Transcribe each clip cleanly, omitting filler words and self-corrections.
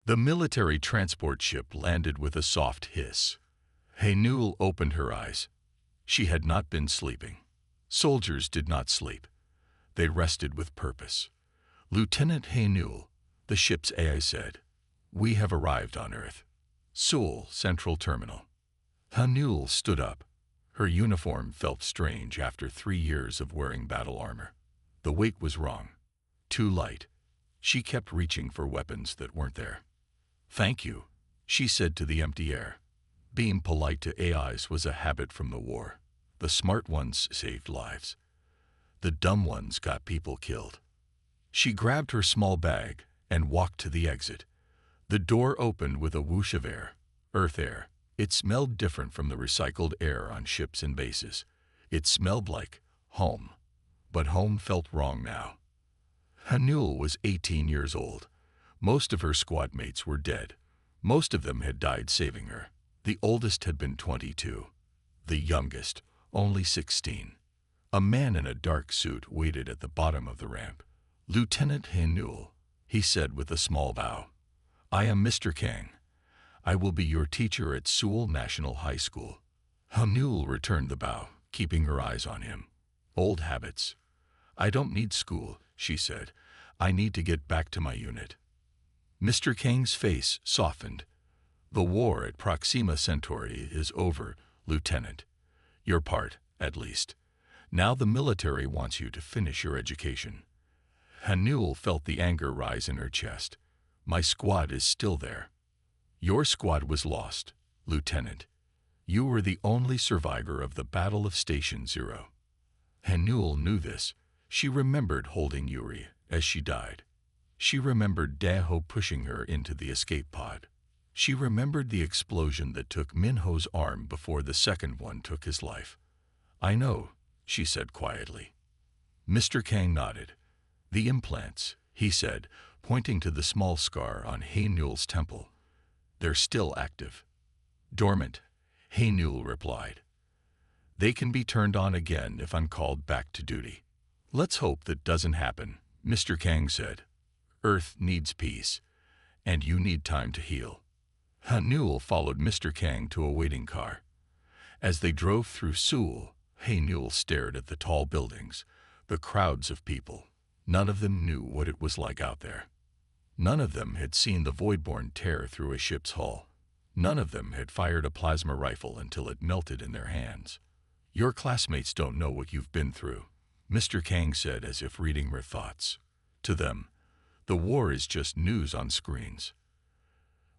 The military transport ship landed with a soft hiss. Haenul opened her eyes. She had not been sleeping. Soldiers did not sleep. They rested with purpose. "Lieutenant Haenul," the ship's AI said, "we have arrived on Earth. Seoul Central Terminal." Haenul stood up. Her uniform felt strange after 3 years of wearing battle armor. The weight was wrong. Too light. She kept reaching for weapons that weren't there. "Thank you," she said to the empty air. Being polite to AIs was a habit from the war. The smart ones saved lives. The dumb ones got people killed. She grabbed her small bag and walked to the exit. The door opened with a whoosh of air, Earth air. It smelled different from the recycled air on ships and bases. It smelled like home. But home felt wrong now. Haenul was 18 years old. Most of her squad mates were dead. Most of them had died saving her. The oldest had been 22. The youngest, only 16. A man in a dark suit waited at the bottom of the ramp. "Lieutenant Haenul," he said with a small bow. "I am Mr. Kang. I will be your teacher at Seoul National High School." Haenul returned the bow, keeping her eyes on him. Old habits. "I don't need school," she said. "I need to get back to my unit." Mr. Kang's face softened. "The war at Proxima Centauri is over, Lieutenant. Your part, at least. Now the military wants you to finish your education." Haenul felt the anger rise in her chest. "My squad is still there." "Your squad was lost, Lieutenant. You were the only survivor of the Battle of Station Zero." Haenul knew this. She remembered holding Yuri as she died. She remembered Daeho pushing her into the escape pod. She remembered the explosion that took Minho's arm before the second one took his life. "I know," she said quietly. Mr. Kang nodded. "The implants," he said, pointing to the small scar on Haenul's temple. "They're still active." "Dormant," Haenul replied. "They can be turned on again if I'm called back to duty." "Let's hope that doesn't happen," Mr. Kang said. "Earth needs peace, and you need time to heal." Haenul followed Mr. Kang to a waiting car. As they drove through Seoul, Haenul stared at the tall buildings, the crowds of people. None of them knew what it was like out there. None of them had seen the Voidborn tear through a ship's hull. None of them had fired a plasma rifle until it melted in their hands. "Your classmates don't know what you've been through," Mr. Kang said as if reading her thoughts. "To them, the war is just news on screens."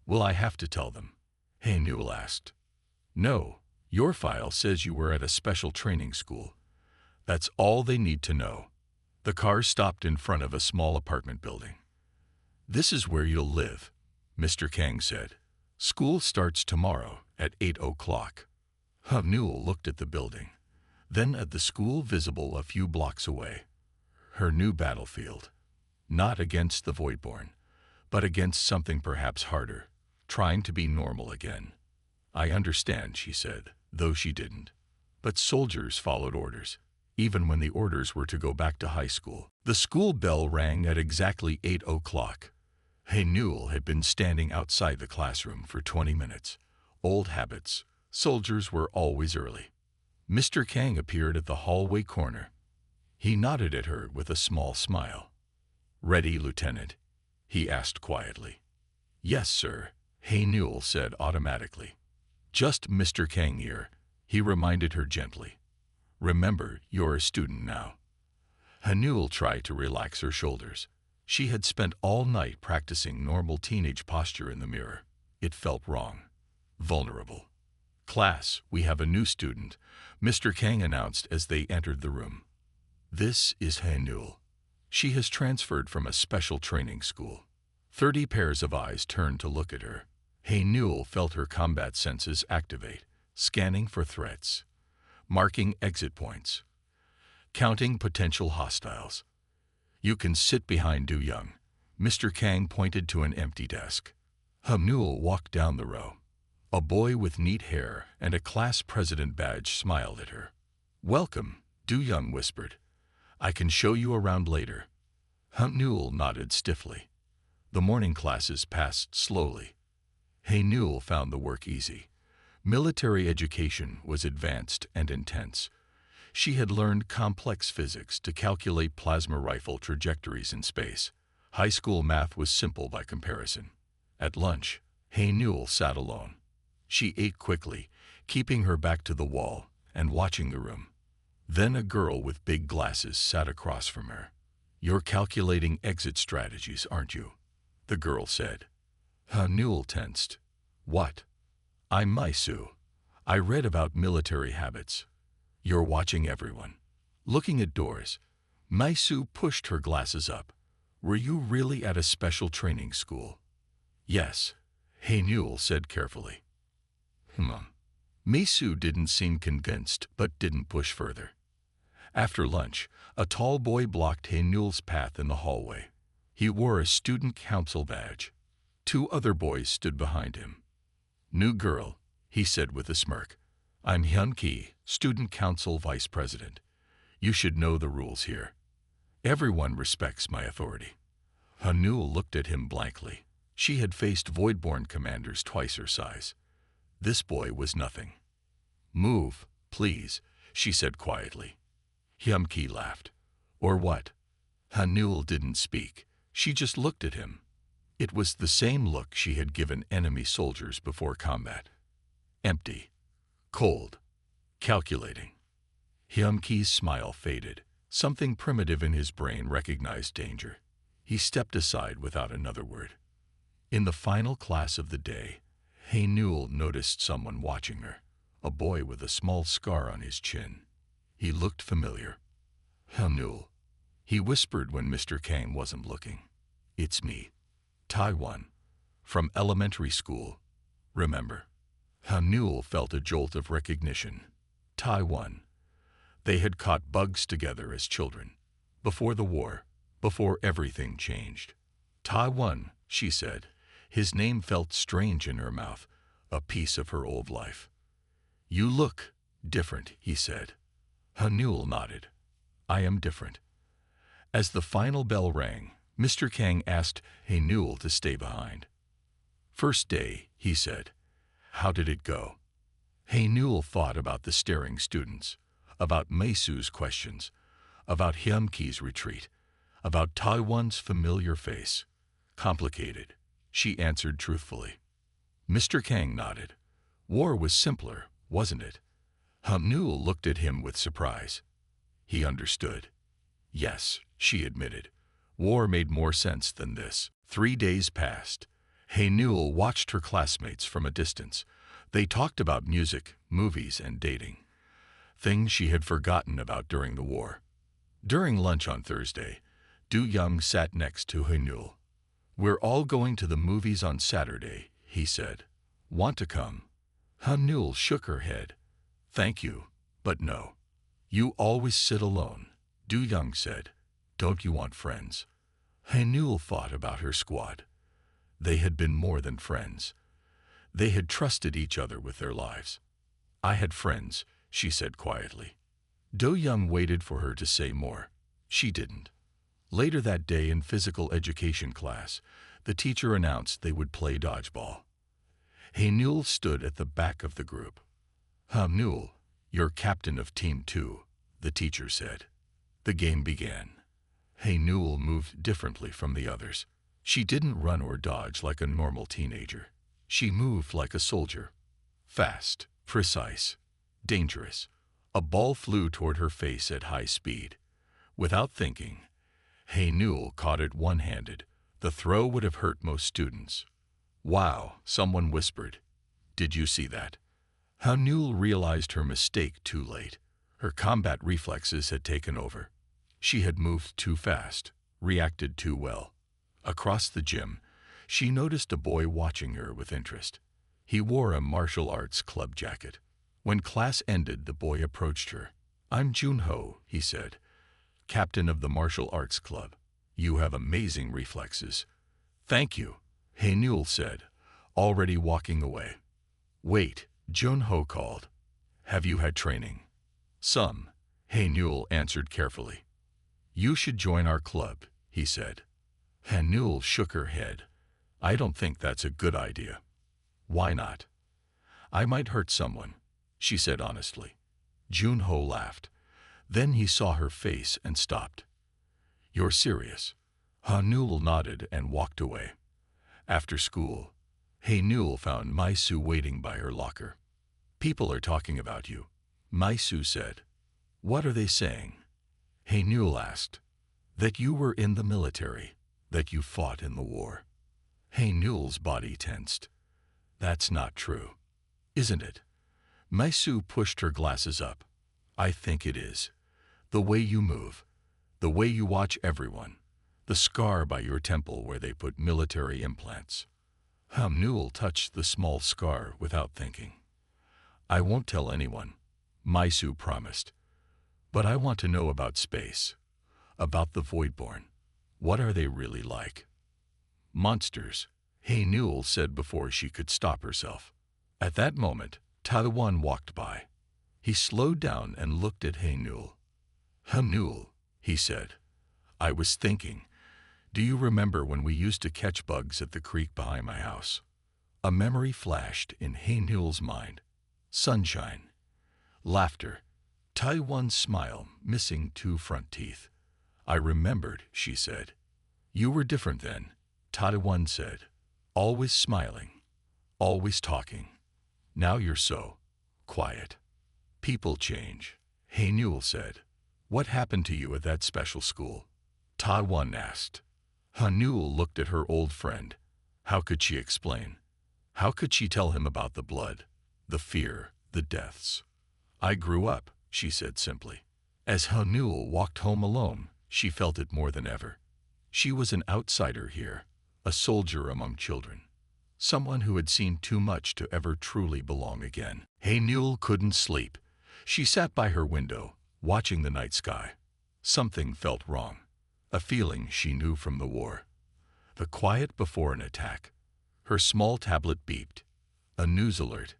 "Will I have to tell them?" Haenul asked. "No, your file says you were at a special training school. That's all they need to know." The car stopped in front of a small apartment building. "This is where you'll live," Mr. Kang said. "School starts tomorrow at 8 o'clock. Haenul looked at the building, then at the school visible a few blocks away. Her new battlefield. Not against the Voidborn, but against something perhaps harder, trying to be normal again. "I understand," she said, though she didn't. But soldiers followed orders, even when the orders were to go back to high school. The school bell rang at exactly 8 o'clock. Haenul had been standing outside the classroom for 20 minutes. Old habits. Soldiers were always early. Mr. Kang appeared at the hallway corner. He nodded at her with a small smile. "Ready, Lieutenant?" he asked quietly. "Yes, sir," Haenul said automatically. "Just Mr. Kang here," he reminded her gently. "Remember, you're a student now." Haenul tried to relax her shoulders. She had spent all night practicing normal teenage posture in the mirror. It felt wrong. Vulnerable. "Class, we have a new student," Mr. Kang announced as they entered the room. "This is Haenul. She has transferred from a special training school." 30 pairs of eyes turned to look at her. Haenul felt her combat senses activate, scanning for threats, marking exit points, counting potential hostiles. "You can sit behind Du Young." Mr. Kang pointed to an empty desk. Haenul walked down the row. A boy with neat hair and a class president badge smiled at her. "Welcome," Du Young whispered. "I can show you around later." Haenul nodded stiffly. The morning classes passed slowly. Hae Newell found the work easy. Military education was advanced and intense. She had learned complex physics to calculate plasma rifle trajectories in space. High school math was simple by comparison. At lunch, Hae Newell sat alone. She ate quickly, keeping her back to the wall and watching the room. Then a girl with big glasses sat across from her. "You're calculating exit strategies, aren't you?" the girl said. Hae Newell tensed. "What?" "I'm Mai-Su. I read about military habits." "You're watching everyone, looking at doors." Mai-Su pushed her glasses up. "Were you really at a special training school?" "Yes," Hae Newell said carefully. Mai-Su didn't seem convinced but didn't push further. After lunch, a tall boy blocked Hae Newell's path in the hallway. He wore a student council badge. 2 other boys stood behind him. "New girl," he said with a smirk. "I'm Hyun-Ki, student council vice president. You should know the rules here. Everyone respects my authority." Hae Newell looked at him blankly. She had faced Voidborn commanders twice her size. This boy was nothing. "Move, please," she said quietly. Hyun-Ki laughed. "Or what?" Hae Newell didn't speak. She just looked at him. It was the same look she had given enemy soldiers before combat. Empty, cold, calculating. Hyun-Ki's smile faded. Something primitive in his brain recognized danger. He stepped aside without another word. In the final class of the day, Hae Newell noticed someone watching her, a boy with a small scar on his chin. He looked familiar. "Hae Newell," he whispered when Mr. Kang wasn't looking. "It's me, Taiwan, from elementary school. Remember?" Hae Newell felt a jolt of recognition. Taiwan. They had caught bugs together as children. Before the war, before everything changed. "Taiwan," she said. His name felt strange in her mouth, a piece of her old life. "You look different," he said. Hae Newell nodded. "I am different." As the final bell rang, Mr. Kang asked Hae Newell to stay behind. "First day," he said. "How did it go?" Hae Newell thought about the staring students, about Mai-Su's questions, about Hyun-Ki's retreat, about Taiwan's familiar face. "Complicated," she answered truthfully. Mr. Kang nodded. "War was simpler, wasn't it?" Hae Newell looked at him with surprise. He understood. "Yes," she admitted. "War made more sense than this." 3 days passed. Hae Newell watched her classmates from a distance. They talked about music, movies, and dating. Things she had forgotten about during the war. During lunch on Thursday, Do Young sat next to Hae Newell. "We're all going to the movies on Saturday," he said. "Want to come?" Hae Newell shook her head. "Thank you, but no." "You always sit alone," Do Young said. "Don't you want friends?" Hae Newell thought about her squad. They had been more than friends. They had trusted each other with their lives. "I had friends," she said quietly. Do Young waited for her to say more. She didn't. Later that day in physical education class, the teacher announced they would play dodgeball. Hae Newell stood at the back of the group. "Hae Newell, you're captain of Team 2, the teacher said. The game began. Hae Newell moved differently from the others. She didn't run or dodge like a normal teenager. She moved like a soldier. Fast, precise, dangerous. A ball flew toward her face at high speed. Without thinking, Hae Newell caught it one-handed. The throw would have hurt most students. "Wow," someone whispered. "Did you see that?" Hae Newell realized her mistake too late. Her combat reflexes had taken over. She had moved too fast, reacted too well. Across the gym, she noticed a boy watching her with interest. He wore a martial arts club jacket. When class ended, the boy approached her. "I'm Junho," he said, "captain of the martial arts club. You have amazing reflexes." "Thank you," Hae Newell said, already walking away. "Wait," Junho called. "Have you had training?" "Some," Hae Newell answered carefully. "You should join our club," he said. Hanul shook her head. I don't think that's a good idea. Why not? I might hurt someone, she said honestly. Junho laughed. Then he saw her face and stopped. You're serious? Hanul nodded and walked away. After school, Hanul found Maisu waiting by her locker. People are talking about you, Maisu said. What are they saying? Hanul asked. That you were in the military, that you fought in the war. Hanul's body tensed. That's not true, isn't it? Maisu pushed her glasses up. I think it is. The way you move, the way you watch everyone, the scar by your temple where they put military implants. Hanul touched the small scar without thinking. I won't tell anyone, Maisu promised. But I want to know about space, about the Voidborn. What are they really like? Monsters, Hanul said before she could stop herself. At that moment, Taiwan walked by. He slowed down and looked at Hanul. Hanul, he said, I was thinking, do you remember when we used to catch bugs at the creek behind my house? A memory flashed in Hanul's mind. Sunshine, laughter, Taiwan's smile missing 2 front teeth. I remembered, she said. You were different then, Taiwan said. Always smiling, always talking. Now you're so quiet. People change, Hanul said. What happened to you at that special school? Taiwan asked. Hanul looked at her old friend. How could she explain? How could she tell him about the blood, the fear, the deaths? I grew up, she said simply. As Hanul walked home alone, she felt it more than ever. She was an outsider here, a soldier among children, someone who had seen too much to ever truly belong again. Hanul couldn't sleep. She sat by her window, watching the night sky. Something felt wrong, a feeling she knew from the war. The quiet before an attack. Her small tablet beeped. A news alert.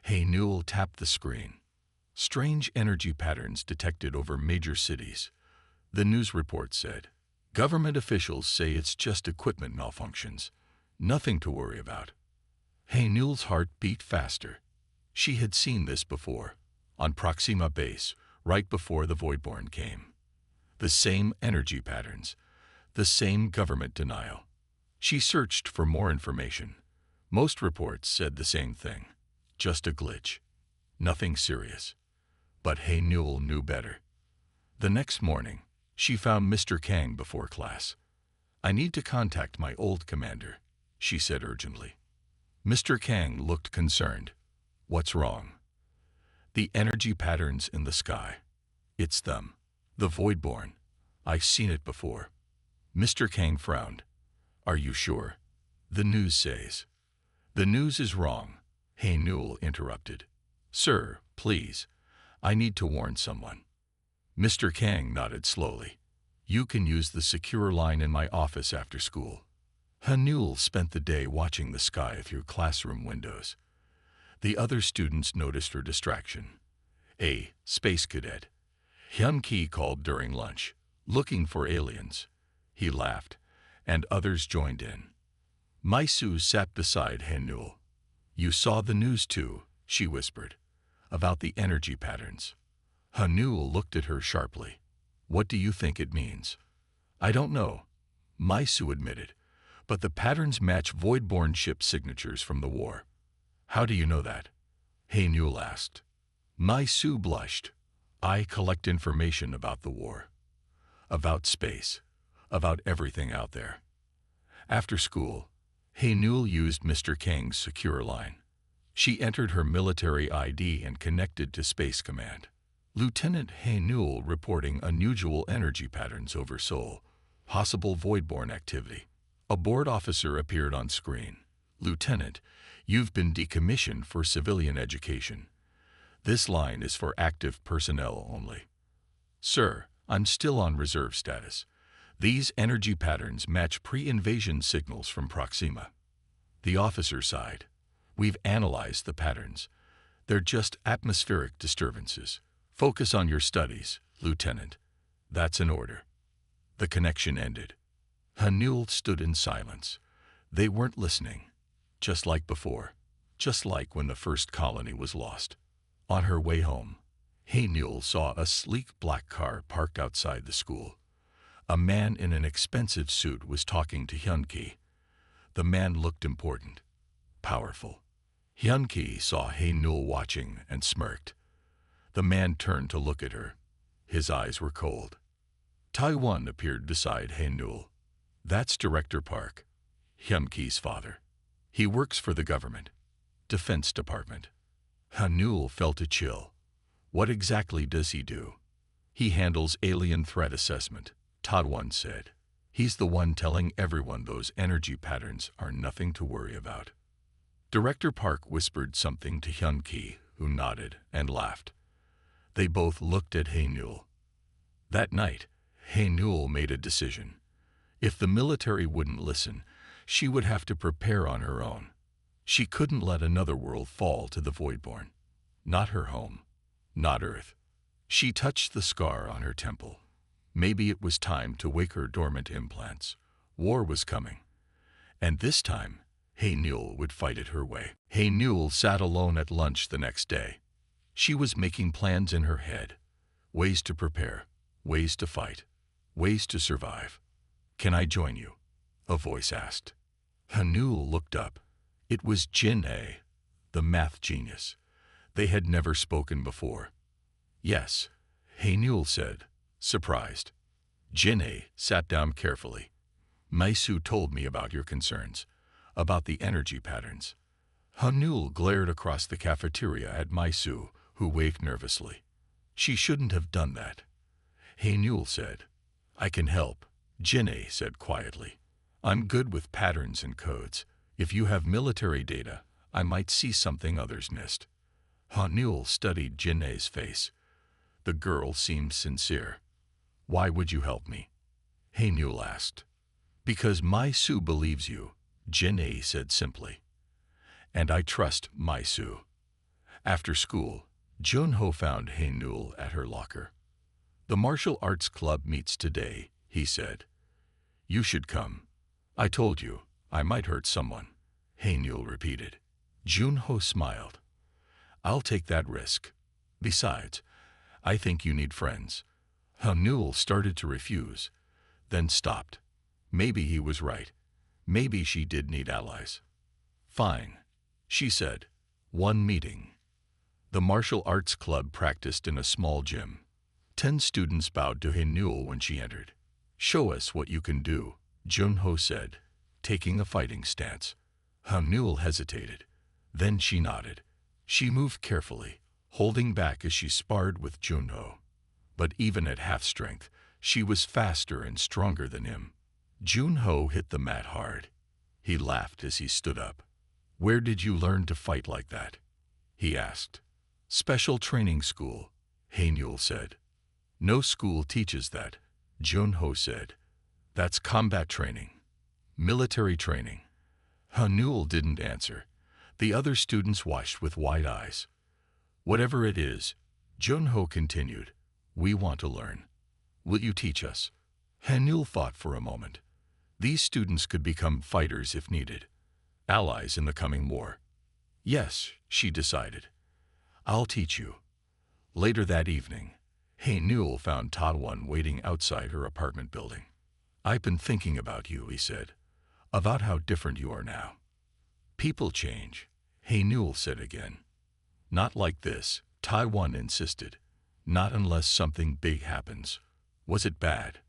Hanul tapped the screen. Strange energy patterns detected over major cities. The news report said, government officials say it's just equipment malfunctions. Nothing to worry about. Hanul's heart beat faster. She had seen this before, on Proxima Base, right before the Voidborn came. The same energy patterns, the same government denial. She searched for more information. Most reports said the same thing. Just a glitch. Nothing serious. But Hanul knew better. The next morning, she found Mr. Kang before class. I need to contact my old commander, she said urgently. Mr. Kang looked concerned. What's wrong? The energy patterns in the sky. It's them. The Voidborn. I've seen it before. Mr. Kang frowned. Are you sure? The news says. The news is wrong, Hanul interrupted. Sir, please. I need to warn someone. Mr. Kang nodded slowly. You can use the secure line in my office after school. Hanul spent the day watching the sky through classroom windows. The other students noticed her distraction. A space cadet. Hyun Ki called during lunch, looking for aliens. He laughed, and others joined in. Maisu sat beside Hanul. You saw the news too, she whispered, about the energy patterns. Hanul looked at her sharply. What do you think it means? I don't know, Maisu admitted, but the patterns match Voidborn ship signatures from the war. How do you know that? Hanul asked. Maisu blushed. I collect information about the war, about space, about everything out there. After school, Hanul used Mr. Kang's secure line. She entered her military ID and connected to Space Command. Lieutenant Hanul reporting unusual energy patterns over Seoul, possible Voidborn activity. A board officer appeared on screen. Lieutenant, you've been decommissioned for civilian education. This line is for active personnel only. Sir, I'm still on reserve status. These energy patterns match pre-invasion signals from Proxima. The officer sighed. We've analyzed the patterns. They're just atmospheric disturbances. Focus on your studies, Lieutenant. That's an order. The connection ended. Hanul stood in silence. They weren't listening. Just like before. Just like when the first colony was lost. On her way home, Hanul saw a sleek black car parked outside the school. A man in an expensive suit was talking to Hyun-ki. The man looked important, powerful. Hyun-ki saw Hanul watching and smirked. The man turned to look at her. His eyes were cold. Tae-won appeared beside Hanul. That's Director Park, Hyun-ki's father. He works for the government, Defense Department. Hanul felt a chill. What exactly does he do? He handles alien threat assessment, Tae-won said. He's the one telling everyone those energy patterns are nothing to worry about. Director Park whispered something to Hyun-ki, who nodded and laughed. They both looked at Hanul. That night, Hanul made a decision. If the military wouldn't listen, she would have to prepare on her own. She couldn't let another world fall to the Voidborn. Not her home. Not Earth. She touched the scar on her temple. Maybe it was time to wake her dormant implants. War was coming. And this time, Hanul would fight it her way. Hanul sat alone at lunch the next day. She was making plans in her head. Ways to prepare. Ways to fight. Ways to survive. Can I join you? A voice asked. Hanul looked up. It was Jin-ae, the math genius. They had never spoken before. Yes, Hanul said, surprised. Jin-ae sat down carefully. Maisu told me about your concerns, about the energy patterns. Hanul glared across the cafeteria at Maisu, who waved nervously. She shouldn't have done that. Hanul said, I can help. Jin-ae said quietly. I'm good with patterns and codes. If you have military data, I might see something others missed. Hanul studied Jin-ae's face. The girl seemed sincere. Why would you help me? Hanul asked. Because Maisu believes you, Jin-ae said simply. And I trust Maisu. After school, Junho found Hanul at her locker. The martial arts club meets today, he said. You should come. I told you, I might hurt someone, Hanul repeated. Junho smiled. I'll take that risk. Besides, I think you need friends. Hanul started to refuse, then stopped. Maybe he was right. Maybe she did need allies. Fine, she said. One meeting. The martial arts club practiced in a small gym. 10 students bowed to Hanul when she entered. Show us what you can do, Junho said, taking a fighting stance. Hanul hesitated. Then she nodded. She moved carefully, holding back as she sparred with Junho. But even at half strength, she was faster and stronger than him. Junho hit the mat hard. He laughed as he stood up. Where did you learn to fight like that? He asked. Special training school, Hanul said. No school teaches that, Junho said. That's combat training. Military training. Hanul didn't answer. The other students watched with wide eyes. Whatever it is, Junho continued, we want to learn. Will you teach us? Hanul thought for a moment. These students could become fighters if needed. Allies in the coming war. Yes, she decided. I'll teach you. Later that evening, Hanul found Tae-won waiting outside her apartment building. I've been thinking about you, he said. About how different you are now. People change, Hanul said again. Not like this, Tae-won insisted. Not unless something big happens. Was it bad?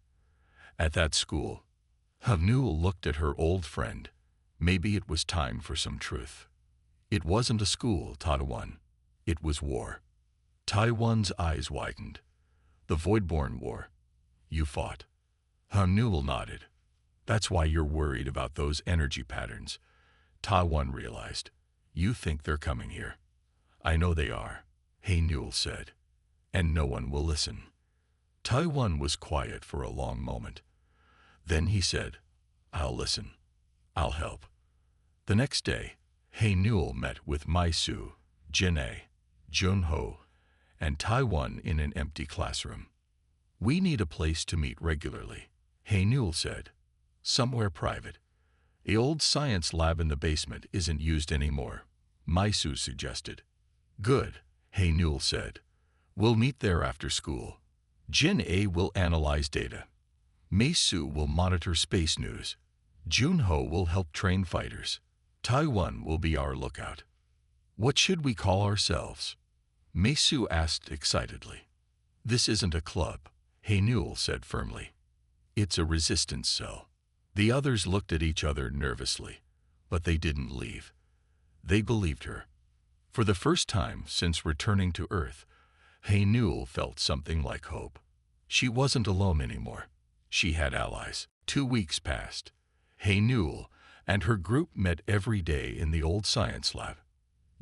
At that school, Hanul looked at her old friend. Maybe it was time for some truth. It wasn't a school, Tae-won. It was war. Tae-won's eyes widened. The Voidborn War. You fought. Hanul nodded. That's why you're worried about those energy patterns. Tae-won realized. You think they're coming here. I know they are, Hanul said. And no one will listen. Tae-won was quiet for a long moment. Then he said, I'll listen. I'll help. The next day, Hanul met with Maisu, Jin-ae, Junho, and Tae-won in an empty classroom. We need a place to meet regularly, Hanul said. somewhere private. The old science lab in the basement isn't used anymore, Maisu suggested. Good, Hey Newell said. We'll meet there after school. Jin A will analyze data. Maisu will monitor space news. Junho will help train fighters. Taiwan will be our lookout. What should we call ourselves? Maisu asked excitedly. This isn't a club, Hey Newell said firmly. It's a resistance cell. The others looked at each other nervously, but they didn't leave. They believed her. For the first time since returning to Earth, Hey Newell felt something like hope. She wasn't alone anymore. She had allies. 2 weeks passed. Hey Newell and her group met every day in the old science lab.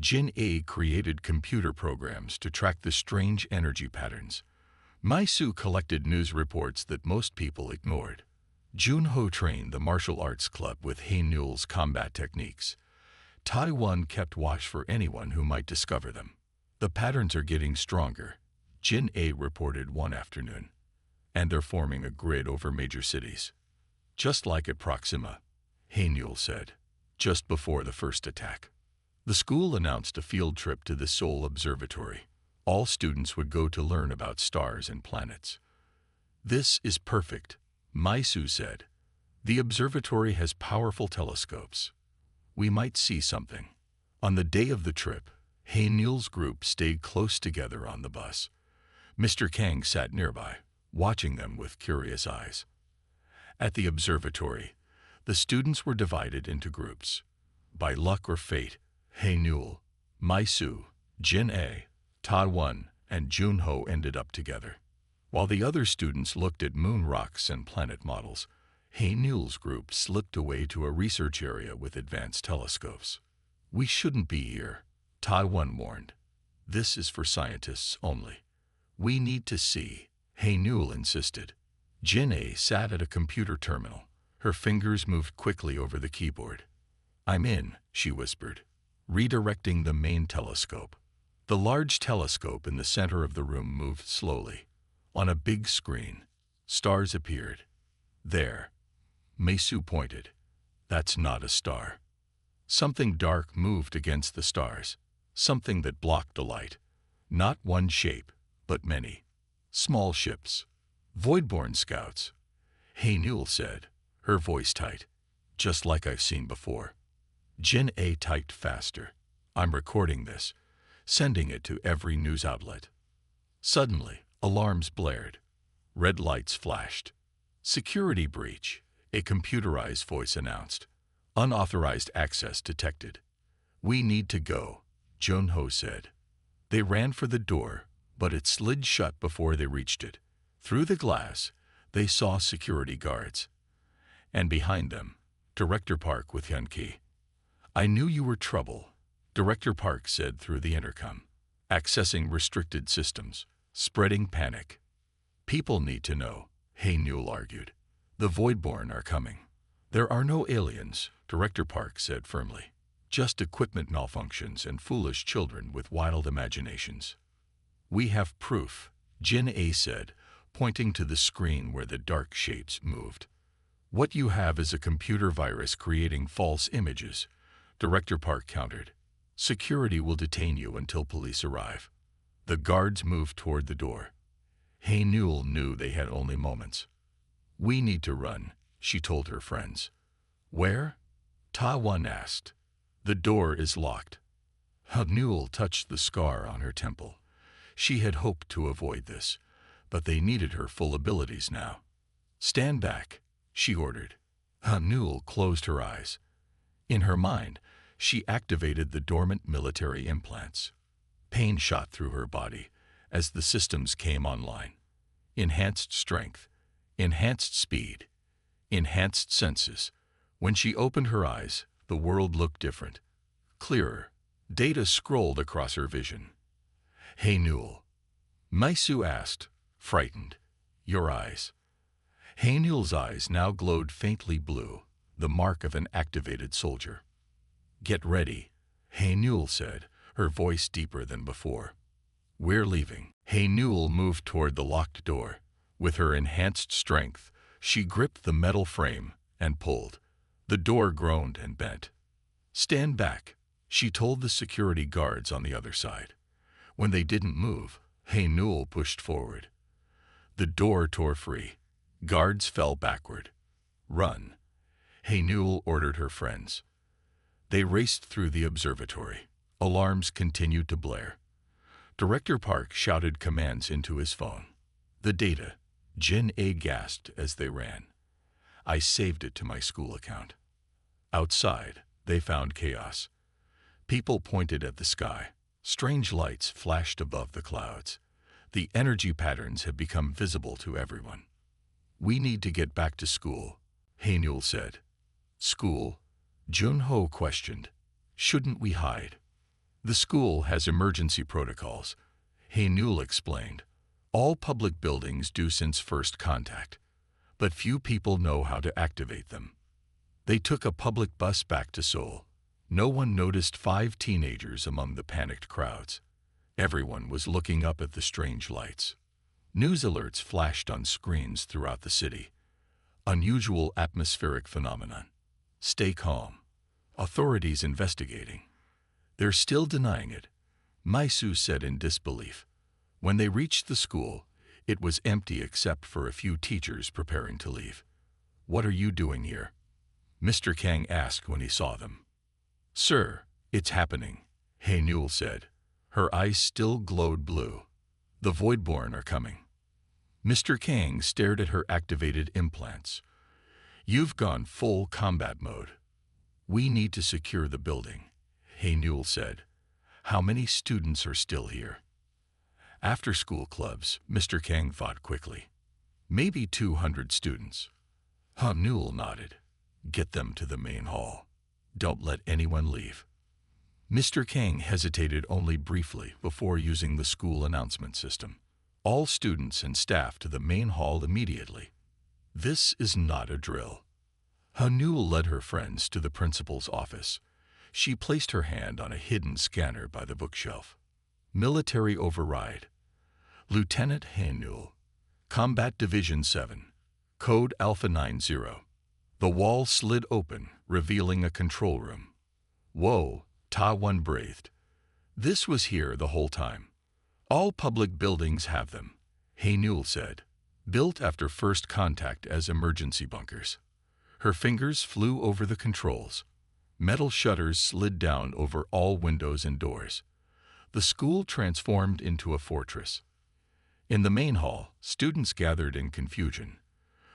Jin A created computer programs to track the strange energy patterns. Maisu collected news reports that most people ignored. Junho trained the martial arts club with Hey Newell's combat techniques. Taiwan kept watch for anyone who might discover them. The patterns are getting stronger, Jin A reported one afternoon. And they're forming a grid over major cities. Just like at Proxima, Hey Newell said, just before the first attack. The school announced a field trip to the Seoul Observatory. All students would go to learn about stars and planets. This is perfect, Maisu said. The observatory has powerful telescopes. We might see something. On the day of the trip, Hey Newell's group stayed close together on the bus. Mr. Kang sat nearby, watching them with curious eyes. At the observatory, the students were divided into groups. By luck or fate, Hey Newell, Maisu, Jin A, Taiwan, and Junho ended up together. While the other students looked at moon rocks and planet models, Hey Newell's group slipped away to a research area with advanced telescopes. We shouldn't be here, Taiwan warned. This is for scientists only. We need to see, Hey Newell insisted. Jin A sat at a computer terminal. Her fingers moved quickly over the keyboard. I'm in, she whispered, redirecting the main telescope. The large telescope in the center of the room moved slowly. On a big screen, stars appeared. There. Maisu pointed. That's not a star. Something dark moved against the stars. Something that blocked the light. Not one shape, but many. Small ships. Voidborn scouts. Hey Newell said, her voice tight. Just like I've seen before. Jin A typed faster. I'm recording this, sending it to every news outlet. Suddenly, alarms blared. Red lights flashed. Security breach, a computerized voice announced. Unauthorized access detected. We need to go, Junho said. They ran for the door, but it slid shut before they reached it. Through the glass, they saw security guards. And behind them, Director Park with Hyun-ki. I knew you were trouble, Director Park said through the intercom. Accessing restricted systems, spreading panic. People need to know, Hey Newell argued. The Voidborn are coming. There are no aliens, Director Park said firmly. Just equipment malfunctions and foolish children with wild imaginations. We have proof, Jin A said, pointing to the screen where the dark shapes moved. What you have is a computer virus creating false images, Director Park countered. Security will detain you until police arrive. The guards moved toward the door. Hey Newell knew they had only moments. We need to run, she told her friends. Where? Taiwan asked. The door is locked. Newell touched the scar on her temple. She had hoped to avoid this, but they needed her full abilities now. Stand back, she ordered. Newell closed her eyes. In her mind, she activated the dormant military implants. Pain shot through her body as the systems came online. Enhanced strength, enhanced speed, enhanced senses. When she opened her eyes, the world looked different. Clearer. Data scrolled across her vision. Hey Newell. Maisu asked, frightened. Your eyes. Hey Newell's eyes now glowed faintly blue, the mark of an activated soldier. Get ready, Hey Newell said, her voice deeper than before. We're leaving. Hey Newell moved toward the locked door. With her enhanced strength, she gripped the metal frame, and pulled. The door groaned and bent. "Stand back," she told the security guards on the other side. When they didn't move, Hey Newell pushed forward. The door tore free. Guards fell backward. "Run," Hey Newell ordered her friends. They raced through the observatory. Alarms continued to blare. Director Park shouted commands into his phone. "The data," Jin-A gasped as they ran. "I saved it to my school account." Outside, they found chaos. People pointed at the sky. Strange lights flashed above the clouds. The energy patterns have become visible to everyone. "We need to get back to school," Hey Newell said. "School?" Jun-Ho questioned. "Shouldn't we hide?" "The school has emergency protocols," Hey Newell explained. "All public buildings do since first contact, but few people know how to activate them." They took a public bus back to Seoul. No one noticed 5 teenagers among the panicked crowds. Everyone was looking up at the strange lights. News alerts flashed on screens throughout the city. "Unusual atmospheric phenomenon. Stay calm. Authorities investigating." "They're still denying it," Mai-Soo said in disbelief. When they reached the school, it was empty except for a few teachers preparing to leave. "What are you doing here?" Mr. Kang asked when he saw them. "Sir, it's happening," Hey Newell said. Her eyes still glowed blue. "The Voidborn are coming." Mr. Kang stared at her activated implants. "You've gone full combat mode." "We need to secure the building," Hey Newell said. "How many students are still here?" "After-school clubs," Mr. Kang thought quickly. "Maybe 200 students." Newell nodded. "Get them to the main hall. Don't let anyone leave." Mr. Kang hesitated only briefly before using the school announcement system. "All students and staff to the main hall immediately." "This is not a drill." Newell led her friends to the principal's office. She placed her hand on a hidden scanner by the bookshelf. "Military override. Lieutenant Hey Newell, Combat Division 7, Code Alpha 90. The wall slid open, revealing a control room. "Whoa," Ta-1 breathed. "This was here the whole time." "All public buildings have them," Hey Newell said. "Built after first contact as emergency bunkers." Her fingers flew over the controls. Metal shutters slid down over all windows and doors. The school transformed into a fortress. In the main hall, students gathered in confusion.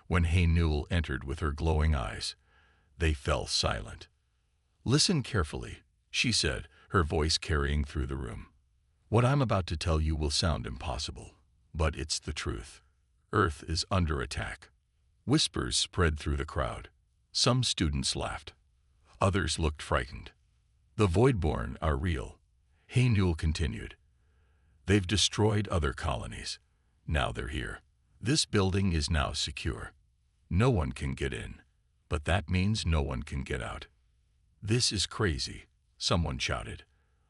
When Hey Newell entered with her glowing eyes, they fell silent. "Listen carefully," she said, her voice carrying through the room. "What I'm about to tell you will sound impossible, but it's the truth. Earth is under attack." Whispers spread through the crowd. Some students laughed. Others looked frightened. "The Voidborn are real," Hey Newell continued. "They've destroyed other colonies. Now they're here. This building is now secure. No one can get in, but that means no one can get out." "This is crazy," someone shouted.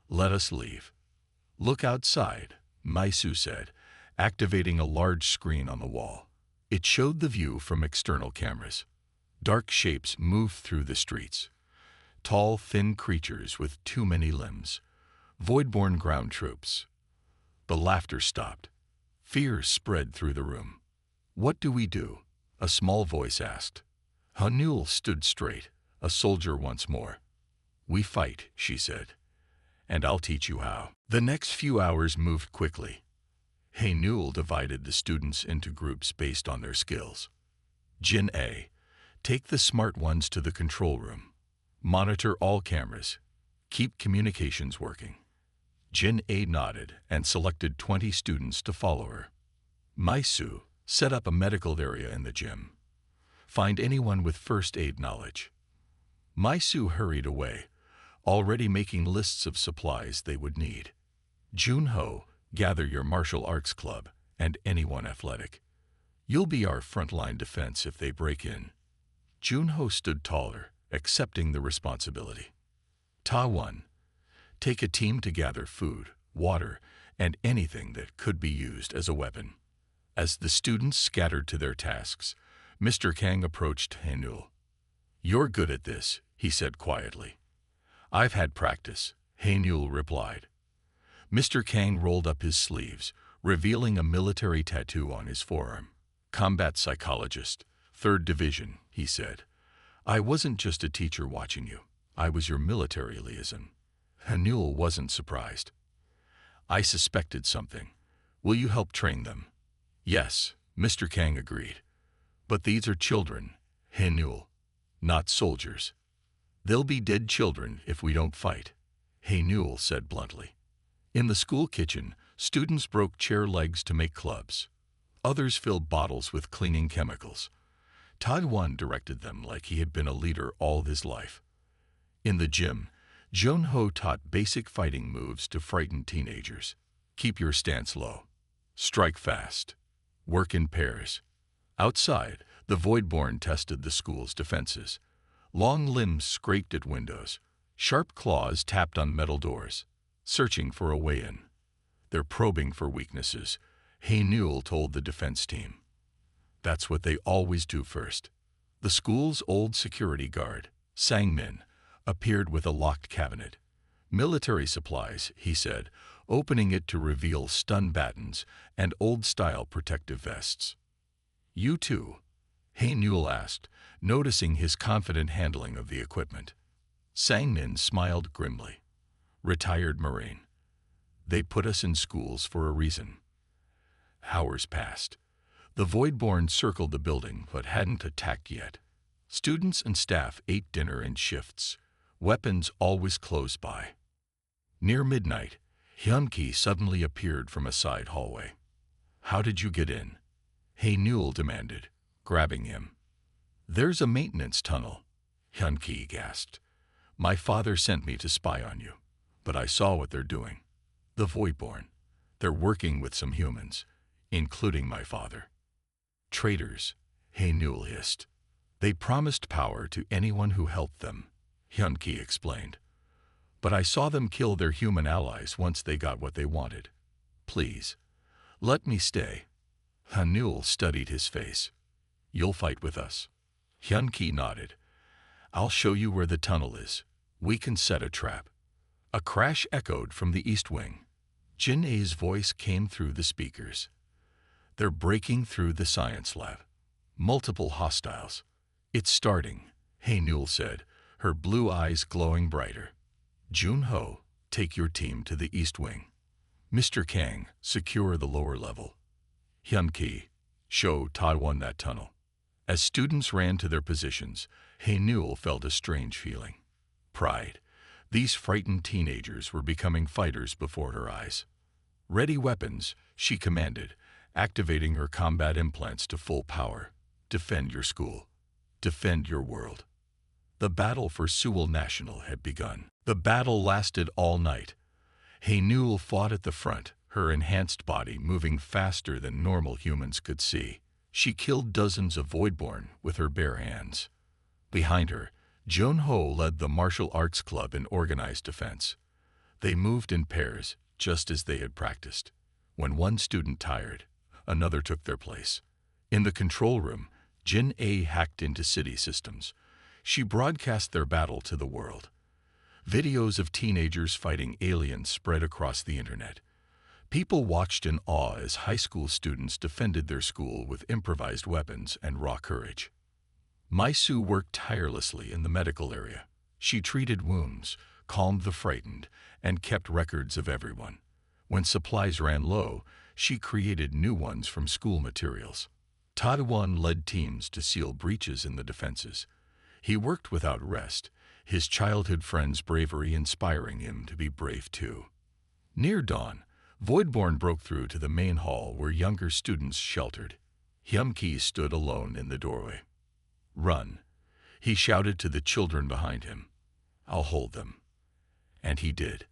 "Let us leave." "Look outside," Mai-Soo said, activating a large screen on the wall. It showed the view from external cameras. Dark shapes moved through the streets. Tall, thin creatures with too many limbs. Voidborn ground troops. The laughter stopped. Fear spread through the room. "What do we do?" a small voice asked. Newell stood straight, a soldier once more. "We fight," she said, "and I'll teach you how." The next few hours moved quickly. Hey Newell divided the students into groups based on their skills. Jin-A, take the smart ones to the control room. Monitor all cameras. Keep communications working. Jin-A nodded and selected 20 students to follow her. Mai-Soo, set up a medical area in the gym. Find anyone with first aid knowledge. Mai-Soo hurried away, already making lists of supplies they would need. Jun-Ho, gather your martial arts club and anyone athletic. You'll be our frontline defense if they break in. Jun-Ho stood taller, accepting the responsibility. Ta-1, take a team to gather food, water, and anything that could be used as a weapon. As the students scattered to their tasks, Mr. Kang approached Hey Newell. You're good at this, he said quietly. I've had practice, Haenul replied. Mr. Kang rolled up his sleeves, revealing a military tattoo on his forearm. Combat psychologist, 3rd Division, he said. I wasn't just a teacher watching you. I was your military liaison. Haenul wasn't surprised. I suspected something. Will you help train them? Yes, Mr. Kang agreed. But these are children, Haenul, not soldiers. They'll be dead children if we don't fight, Haenul said bluntly. In the school kitchen, students broke chair legs to make clubs. Others filled bottles with cleaning chemicals. Taiwan directed them like he had been a leader all his life. In the gym, Jun-ho taught basic fighting moves to frighten teenagers. Keep your stance low. Strike fast. Work in pairs. Outside, the Voidborn tested the school's defenses. Long limbs scraped at windows. Sharp claws tapped on metal doors, searching for a way in. They're probing for weaknesses, Haenul told the defense team. That's what they always do first. The school's old security guard, Sangmin, appeared with a locked cabinet. Military supplies, he said, opening it to reveal stun batons and old-style protective vests. You too? Haenul asked, noticing his confident handling of the equipment. Sangmin smiled grimly. Retired Marine. They put us in schools for a reason. Hours passed. The Voidborn circled the building but hadn't attacked yet. Students and staff ate dinner in shifts, weapons always close by. Near midnight, Hyun-ki suddenly appeared from a side hallway. How did you get in? Haenul demanded, grabbing him. There's a maintenance tunnel, Hyun-ki gasped. My father sent me to spy on you, but I saw what they're doing. The Voidborn. They're working with some humans, including my father. Traitors, Haenul hissed. They promised power to anyone who helped them, Hyun-ki explained. But I saw them kill their human allies once they got what they wanted. Please, let me stay. Haenul studied his face. You'll fight with us. Hyun-ki nodded. I'll show you where the tunnel is. We can set a trap. A crash echoed from the east wing. Jin-A's voice came through the speakers. They're breaking through the science lab. Multiple hostiles. It's starting, Haenul said, her blue eyes glowing brighter. Jun-ho, take your team to the east wing. Mr. Kang, secure the lower level. Hyun-ki, show Taiwan that tunnel. As students ran to their positions, Haenul felt a strange feeling. Pride. These frightened teenagers were becoming fighters before her eyes. Ready weapons, she commanded, activating her combat implants to full power. Defend your school. Defend your world. The battle for Seoul National had begun. The battle lasted all night. Haenul fought at the front, her enhanced body moving faster than normal humans could see. She killed dozens of Voidborn with her bare hands. Behind her, Jun-ho led the martial arts club in organized defense. They moved in pairs, just as they had practiced. When one student tired, another took their place. In the control room, Jin-A hacked into city systems. She broadcast their battle to the world. Videos of teenagers fighting aliens spread across the internet. People watched in awe as high school students defended their school with improvised weapons and raw courage. Mai-Su worked tirelessly in the medical area. She treated wounds, calmed the frightened, and kept records of everyone. When supplies ran low, she created new ones from school materials. Taiwan led teams to seal breaches in the defenses. He worked without rest, his childhood friend's bravery inspiring him to be brave too. Near dawn, Voidborn broke through to the main hall where younger students sheltered. Hyun-ki stood alone in the doorway. Run, he shouted to the children behind him. I'll hold them. And he did.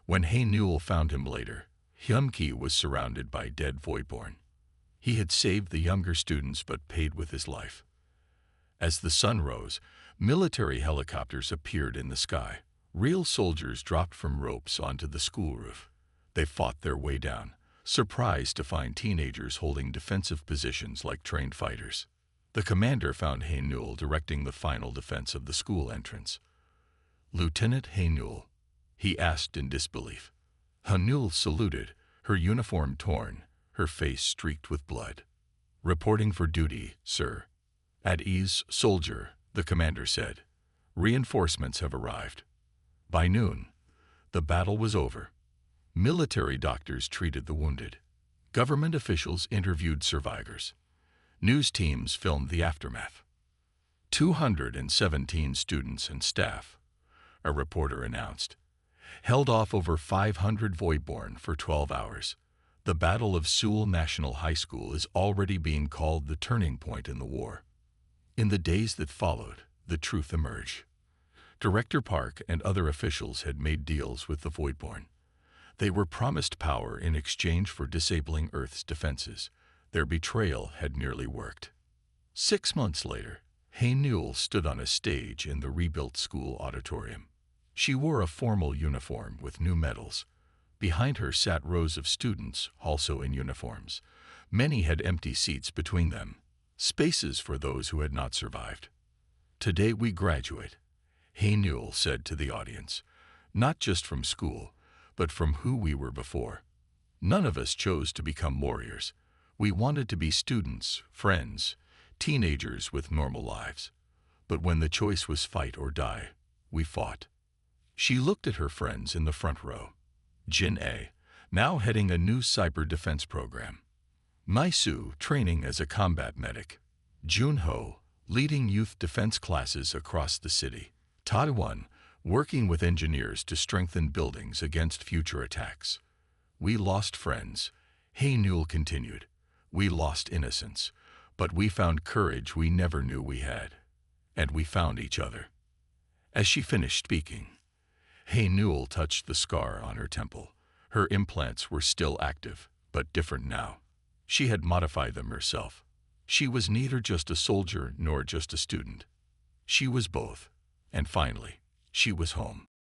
When Haenul found him later, Hyun-ki was surrounded by dead Voidborn. He had saved the younger students but paid with his life. As the sun rose, military helicopters appeared in the sky. Real soldiers dropped from ropes onto the school roof. They fought their way down, surprised to find teenagers holding defensive positions like trained fighters. The commander found Haynul directing the final defense of the school entrance. "Lieutenant Haynul," he asked in disbelief. Haynul saluted, her uniform torn, her face streaked with blood. "Reporting for duty, sir." "At ease, soldier," the commander said. "Reinforcements have arrived." By noon, the battle was over. Military doctors treated the wounded. Government officials interviewed survivors. News teams filmed the aftermath. 217 students and staff, a reporter announced, held off over 500 Voidborn for 12 hours. The Battle of Seoul National High School is already being called the turning point in the war. In the days that followed, the truth emerged. Director Park and other officials had made deals with the Voidborn. They were promised power in exchange for disabling Earth's defenses. Their betrayal had nearly worked. 6 months later, Haynul stood on a stage in the rebuilt school auditorium. She wore a formal uniform with new medals. Behind her sat rows of students, also in uniforms. Many had empty seats between them, spaces for those who had not survived. "Today we graduate," Haynul said to the audience, "not just from school, but from who we were before. None of us chose to become warriors. We wanted to be students, friends, teenagers with normal lives. But when the choice was fight or die, we fought." She looked at her friends in the front row. Jin-A, now heading a new cyber defense program. Mai-Su, training as a combat medic. Jun-Ho, leading youth defense classes across the city. Ta-Wan, working with engineers to strengthen buildings against future attacks. "We lost friends," Haynul continued. "We lost innocence, but we found courage we never knew we had. And we found each other." As she finished speaking, Haynul touched the scar on her temple. Her implants were still active, but different now. She had modified them herself. She was neither just a soldier nor just a student. She was both. And finally, she was home.